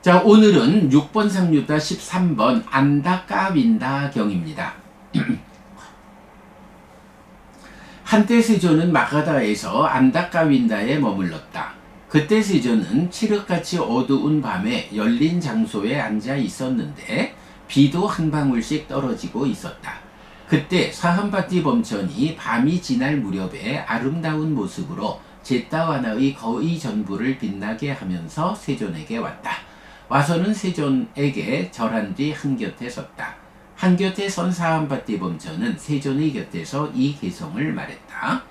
자, 오늘은 6번 상류다 13번 안다까윈다 경입니다. 한때 세존은 마가다에서 안다까윈다에 머물렀다. 그때 세존은 칠흑같이 어두운 밤에 열린 장소에 앉아 있었는데 비도 한 방울씩 떨어지고 있었다. 그때 사한바티 범천이 밤이 지날 무렵에 아름다운 모습으로 제따와나의 거의 전부를 빛나게 하면서 세존에게 왔다. 와서는 세존에게 절한 뒤 한곁에 섰다. 한곁에 선 사한바티 범천은 세존의 곁에서 이 개성을 말했다.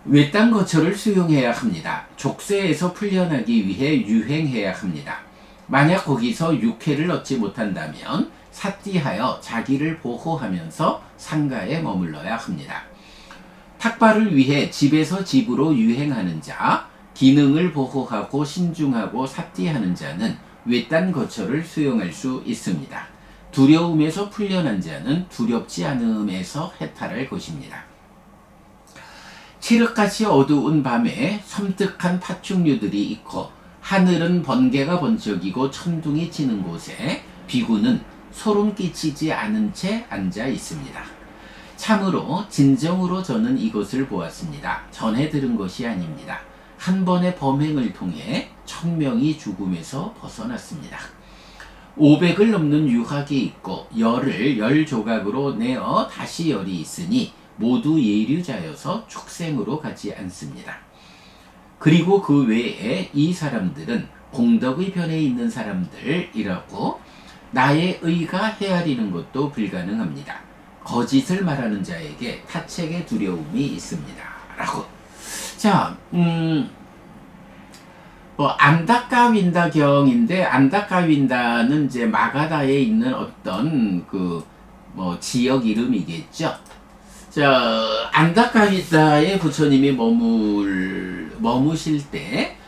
외딴 거처를 수용해야 합니다. 족쇄에서 풀려나기 위해 유행해야 합니다. 만약 거기서 육회를 얻지 못한다면 사띠하여 자기를 보호하면서 상가에 머물러야 합니다. 탁발을 위해 집에서 집으로 유행하는 자, 기능을 보호하고 신중하고 사띠하는 자는 외딴 거처를 수용할 수 있습니다. 두려움에서 풀려난 자는 두렵지 않음에서 해탈할 것입니다. 칠흑같이 어두운 밤에 섬뜩한 파충류들이 있고 하늘은 번개가 번쩍이고 천둥이 치는 곳에 비구는 소름 끼치지 않은 채 앉아 있습니다. 참으로 진정으로 저는 이것을 보았습니다. 전해 들은 것이 아닙니다. 한 번의 범행을 통해 1000명이 죽음에서 벗어났습니다. 500을 넘는 유학이 있고 열을 10조각으로 내어 다시 열이 있으니 모두 예류자여서 축생으로 가지 않습니다. 그리고 그 외에 이 사람들은 공덕의 편에 있는 사람들이라고 나의 의가 헤아리는 것도 불가능합니다. 거짓을 말하는 자에게 타책의 두려움이 있습니다. 라고. 자, 안다까윈다 경인데, 안다까윈다는 이제 마가다에 있는 어떤 지역 이름이겠죠. 자, 안다까윈다에 부처님이 머무실 때,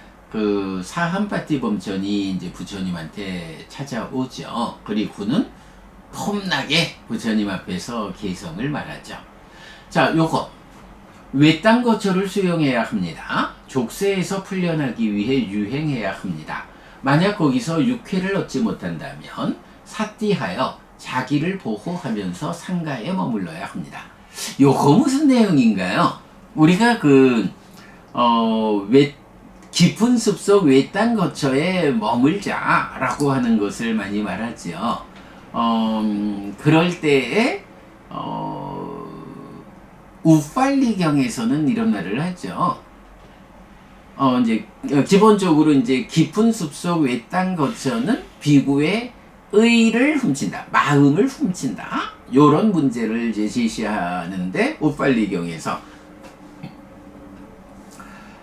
사한바티 범천이 이제 부처님한테 찾아오죠. 그리고는 폼나게 부처님 앞에서 개성을 말하죠. 자, 요거. 외딴 거처를 수용해야 합니다. 족쇄에서 풀려나기 위해 유행해야 합니다. 만약 거기서 육회를 얻지 못한다면 사띠하여 자기를 보호하면서 상가에 머물러야 합니다. 요거 무슨 내용인가요? 우리가 깊은 숲속 외딴 거처에 머물자라고 하는 것을 많이 말하죠. 그럴 때에 우팔리경에서는 이런 말을 하죠. 기본적으로 이제 깊은 숲속 외딴 거처는 비구의 의를 훔친다, 마음을 훔친다. 요런 문제를 이제 제시하는데 우팔리경에서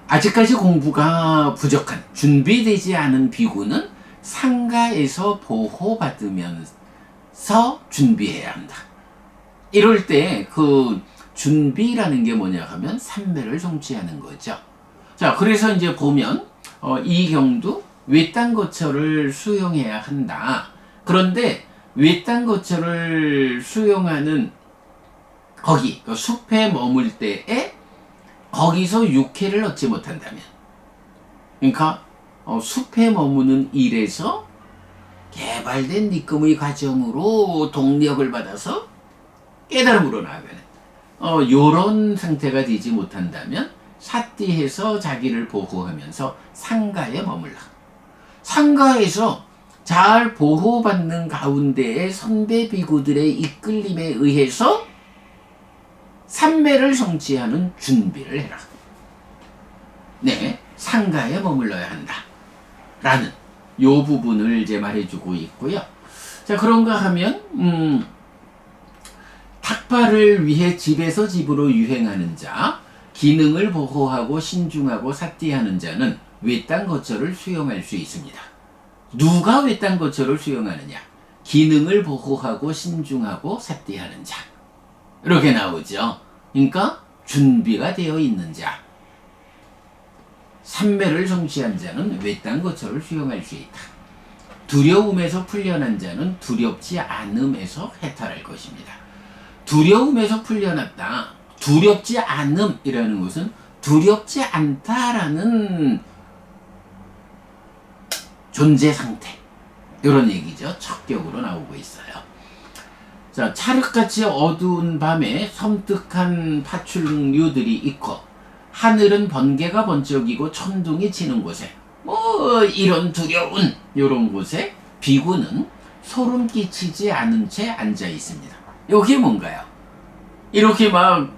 아직까지 공부가 부족한, 준비되지 않은 비구는 상가에서 보호받으면서 준비해야 한다. 이럴 때 준비라는 게 뭐냐 하면 삼매를 성취하는 거죠. 자, 그래서 이제 보면 이 경도 외딴 거처를 수용해야 한다. 그런데 외딴 거처를 수용하는 거기 숲에 머물 때에 거기서 육회를 얻지 못한다면, 그러니까 숲에 머무는 일에서 개발된 니끔의 과정으로 동력을 받아서 깨달음으로 나아가는 요런 상태가 되지 못한다면 사띠해서 자기를 보호하면서 상가에 머물러. 상가에서 잘 보호받는 가운데에 선배 비구들의 이끌림에 의해서 삼매를 성취하는 준비를 해라. 네, 상가에 머물러야 한다. 라는 요 부분을 이제 말해주고 있고요. 자, 그런가 하면 탁발을 위해 집에서 집으로 유행하는 자, 기능을 보호하고 신중하고 사띠하는 자는 외딴 거처를 수용할 수 있습니다. 누가 외딴 거처를 수용하느냐? 기능을 보호하고 신중하고 사띠하는 자. 이렇게 나오죠. 그러니까 준비가 되어 있는 자. 삼매를 성취한 자는 외딴 거처를 수용할 수 있다. 두려움에서 풀려난 자는 두렵지 않음에서 해탈할 것입니다. 두려움에서 풀려났다. 두렵지 않음이라는 것은 두렵지 않다라는 존재 상태. 이런 얘기죠. 척격으로 나오고 있어요. 자, 찰흙같이 어두운 밤에 섬뜩한 파충류들이 있고 하늘은 번개가 번쩍이고 천둥이 치는 곳에 이런 두려운 이런 곳에 비구는 소름 끼치지 않은 채 앉아 있습니다. 여기 뭔가요? 이렇게 막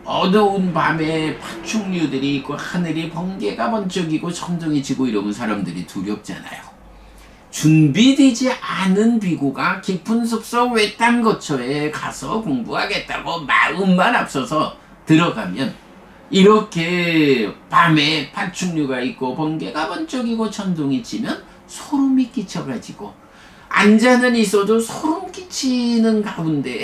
어두운 밤에 파충류들이 있고 하늘이 번개가 번쩍이고 천둥이 치고 이러면 사람들이 두렵잖아요. 준비되지 않은 비구가 깊은 숲속 외딴 거처에 가서 공부하겠다고 마음만 앞서서 들어가면 이렇게 밤에 파충류가 있고 번개가 번쩍이고 천둥이 치면 소름이 끼쳐가지고 앉아는 있어도 소름 끼치는 가운데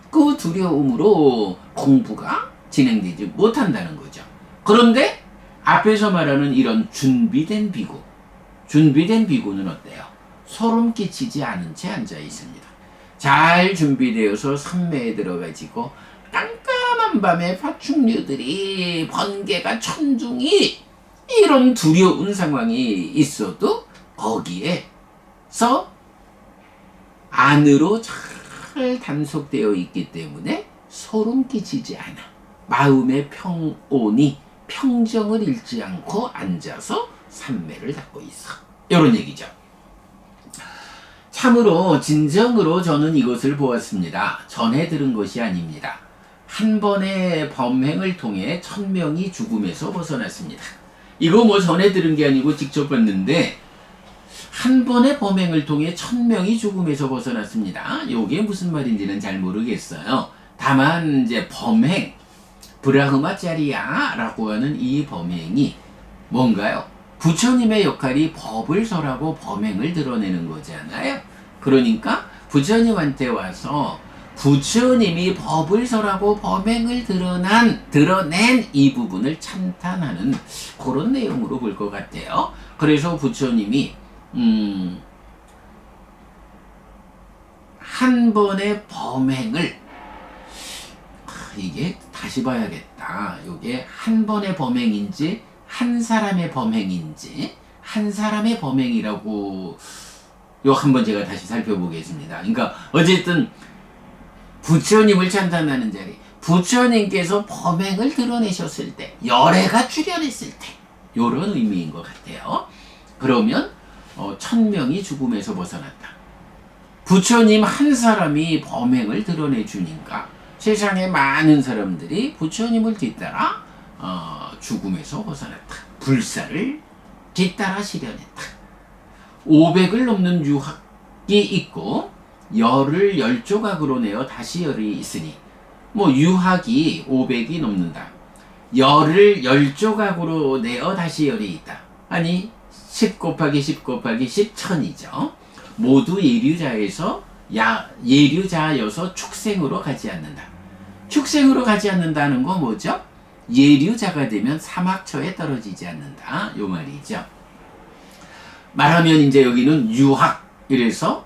그 두려움으로 공부가 진행되지 못한다는 거죠. 그런데 앞에서 말하는 이런 준비된 비구는 어때요? 소름 끼치지 않은 채 앉아 있습니다. 잘 준비되어서 산매에 들어가지고 깜깜한 밤에 파충류들이 번개가 천둥이 이런 두려운 상황이 있어도 거기에서 안으로 잘 단속되어 있기 때문에 소름 끼치지 않아. 마음의 평온이 평정을 잃지 않고 앉아서 산매를 닦고 있어. 이런 얘기죠. 참으로 진정으로 저는 이것을 보았습니다. 전해 들은 것이 아닙니다. 한 번의 범행을 통해 1000명이 죽음에서 벗어났습니다. 이거 뭐 전해 들은 게 아니고 직접 봤는데 한 번의 범행을 통해 1000명이 죽음에서 벗어났습니다. 이게 무슨 말인지는 잘 모르겠어요. 다만 이제 범행, 브라흐마짜리야 라고 하는 이 범행이 뭔가요? 부처님의 역할이 법을 설하고 범행을 드러내는 거잖아요. 그러니까 부처님한테 와서 부처님이 법을 설하고 범행을 드러낸 이 부분을 찬탄하는 그런 내용으로 볼 것 같아요. 그래서 부처님이 한 번의 범행을 이게 다시 봐야겠다. 이게 한 번의 범행인지 한 사람의 범행인지 한 사람의 범행이라고 요 한번 제가 다시 살펴보겠습니다. 그러니까 어쨌든 부처님을 찬탄하는 자리, 부처님께서 범행을 드러내셨을 때, 열애가 출현했을 때 요런 의미인 것 같아요. 그러면 1000명이 죽음에서 벗어났다. 부처님 한 사람이 범행을 드러내 주니까 세상에 많은 사람들이 부처님을 뒤따라 죽음에서 벗어났다. 불사를 뒤따라 실현했다. 500을 넘는 유학이 있고 열을 10조각으로 내어 다시 열이 있으니 뭐 유학이 500이 넘는다. 열을 10조각으로 내어 다시 열이 있다. 아니 10 곱하기 10 곱하기 10 천이죠. 모두 예류자여서 축생으로 가지 않는다. 축생으로 가지 않는다는 건 뭐죠? 예류자가 되면 사막처에 떨어지지 않는다. 요 말이죠. 말하면 이제 여기는 유학, 이래서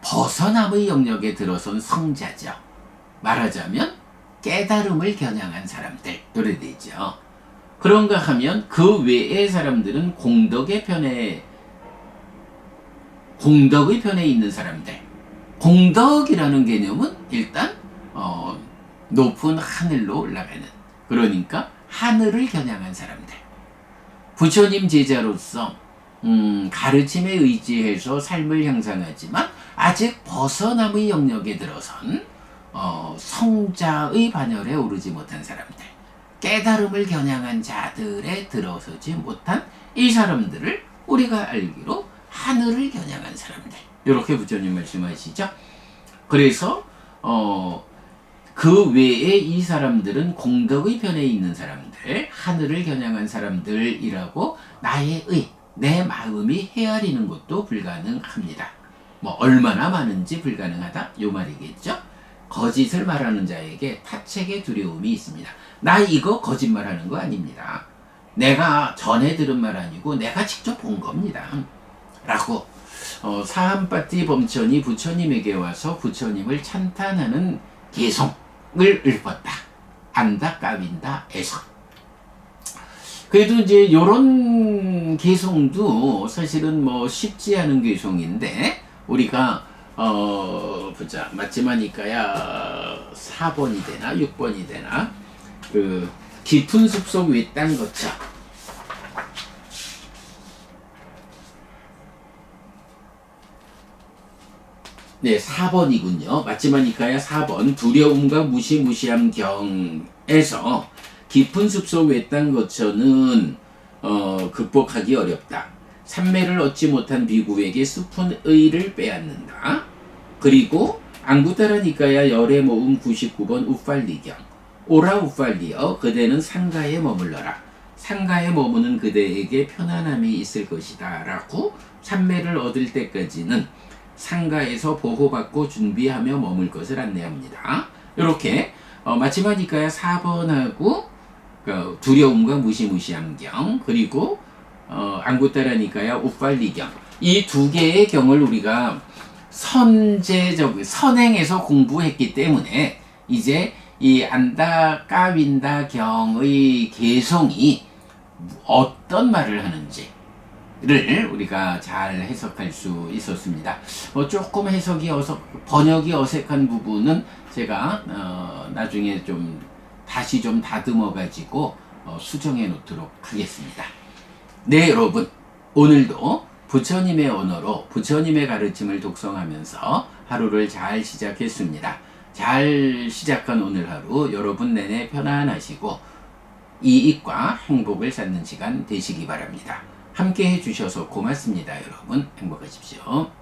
벗어남의 영역에 들어선 성자죠. 말하자면 깨달음을 겨냥한 사람들, 그래 되죠. 그런가 하면 그 외의 사람들은 공덕의 편에 있는 사람들. 공덕이라는 개념은 일단 높은 하늘로 올라가는, 그러니까 하늘을 겨냥한 사람들. 부처님 제자로서 가르침에 의지해서 삶을 향상하지만 아직 벗어남의 영역에 들어선 성자의 반열에 오르지 못한 사람들, 깨달음을 겨냥한 자들에 들어서지 못한 이 사람들을 우리가 알기로 하늘을 겨냥한 사람들, 이렇게 부처님 말씀하시죠. 그래서 그 외에 이 사람들은 공덕의 편에 있는 사람들, 하늘을 겨냥한 사람들이라고 내 마음이 헤아리는 것도 불가능합니다. 뭐 얼마나 많은지 불가능하다, 요 말이겠죠. 거짓을 말하는 자에게 타책의 두려움이 있습니다. 나 이거 거짓말하는 거 아닙니다. 내가 전해 들은 말 아니고 내가 직접 본 겁니다. 라고 사함파티 범천이 부처님에게 와서 부처님을 찬탄하는 개성을 읊었다. 안다 까빈다 에서. 그래도 이제 요런 개송도 사실은 뭐 쉽지 않은 개송인데 우리가 보자. 맞지마니까야 4번이 되나 6번이 되나 그 깊은 숲속 외딴 거쳐. 네, 4번이군요. 맞지마니까야 4번. 두려움과 무시무시한 경에서 깊은 숲속 외딴 거처는 극복하기 어렵다. 삼매를 얻지 못한 비구에게 숲은 의를 빼앗는다. 그리고 앙구타라니까야 열에 모음 99번 우팔리경. 오라 우팔리여 그대는 상가에 머물러라. 상가에 머무는 그대에게 편안함이 있을 것이다. 라고 삼매를 얻을 때까지는 상가에서 보호받고 준비하며 머물 것을 안내합니다. 이렇게 마치마니까야 4번하고 두려움과 무시무시한 경 그리고 앙구타라니까야 우팔리경 이 두 개의 경을 우리가 선행에서 공부했기 때문에 이제 이 안다 까윈다 경의 개성이 어떤 말을 하는지를 우리가 잘 해석할 수 있었습니다. 조금 번역이 어색한 부분은 제가 나중에 좀 다시 좀 다듬어 가지고 수정해 놓도록 하겠습니다. 네, 여러분. 오늘도 부처님의 언어로 부처님의 가르침을 독성하면서 하루를 잘 시작했습니다. 잘 시작한 오늘 하루 여러분 내내 편안하시고 이익과 행복을 쌓는 시간 되시기 바랍니다. 함께 해주셔서 고맙습니다. 여러분 행복하십시오.